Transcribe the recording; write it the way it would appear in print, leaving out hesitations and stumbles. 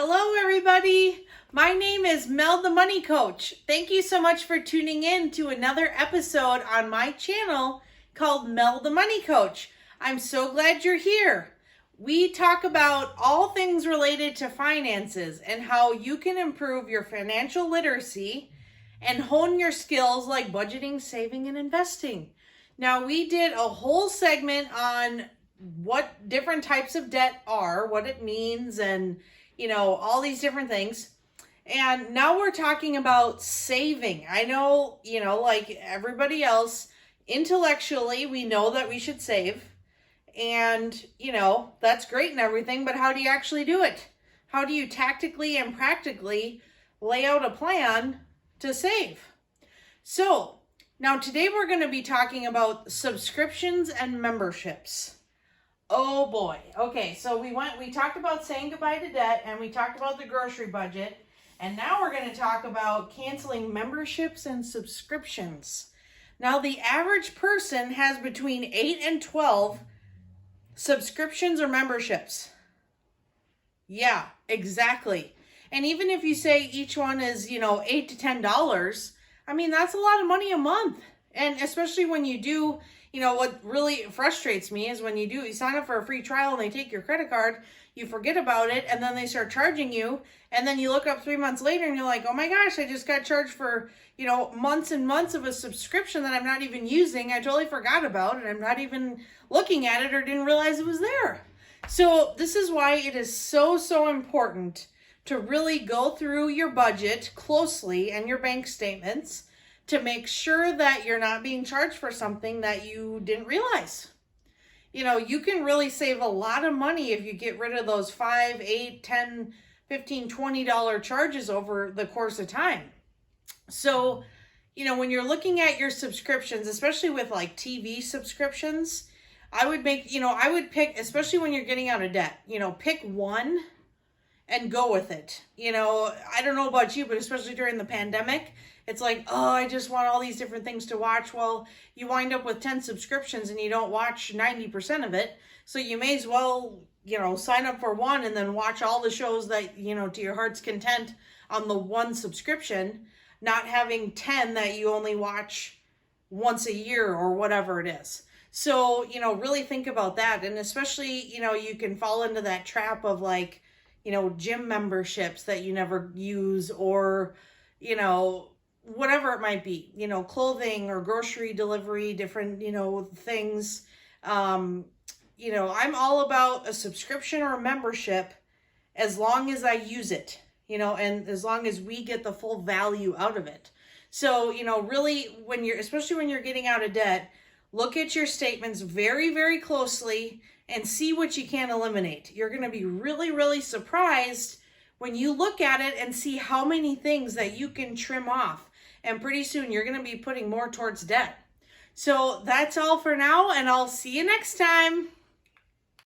Hello, everybody. My name is Mel the Money Coach. Thank you so much for tuning in to another episode on my channel called Mel the Money Coach. I'm so glad you're here. We talk about all things related to finances and how you can improve your financial literacy and hone your skills like budgeting, saving, and investing. Now, we did a whole segment on what different types of debt are, what it means, and all these different things. And now we're talking about saving. I know, like everybody else, intellectually, we know that we should save. And, that's great and everything, but how do you actually do it? How do you tactically and practically lay out a plan to save? So, now today we're going to be talking about subscriptions and memberships. Oh boy. Okay, so we talked about saying goodbye to debt, and we talked about the grocery budget, and now we're going to talk about canceling memberships and subscriptions. Now, the average person has between 8 and 12 subscriptions or memberships. Yeah, exactly. And even if you say each one is, $8 to $10, I mean, that's a lot of money a month. And especially when you do, what really frustrates me is when you sign up for a free trial and they take your credit card, you forget about it, and then they start charging you, and then you look up 3 months later and you're like, oh my gosh, I just got charged for, months and months of a subscription that I'm not even using. I totally forgot about it. I'm not even looking at it or didn't realize it was there. So this is why it is so, so important to really go through your budget closely and your bank statements to make sure that you're not being charged for something that you didn't realize. You can really save a lot of money if you get rid of those $5, $8, $10, $15, $20 charges over the course of time. So, when you're looking at your subscriptions, especially with like TV subscriptions, I would pick, especially when you're getting out of debt, pick one and go with it. I don't know about you, but especially during the pandemic, it's like, oh, I just want all these different things to watch. Well, you wind up with 10 subscriptions and you don't watch 90% of it. So you may as well, sign up for one and then watch all the shows that, to your heart's content on the one subscription, not having 10 that you only watch once a year or whatever it is. So, really think about that. And especially, you can fall into that trap of like, gym memberships that you never use, or, whatever it might be, clothing or grocery delivery, different, things. I'm all about a subscription or a membership as long as I use it, and as long as we get the full value out of it. So, really especially when you're getting out of debt, look at your statements very, very closely and see what you can eliminate. You're going to be really, really surprised when you look at it and see how many things that you can trim off. And pretty soon you're going to be putting more towards debt. So that's all for now, and I'll see you next time.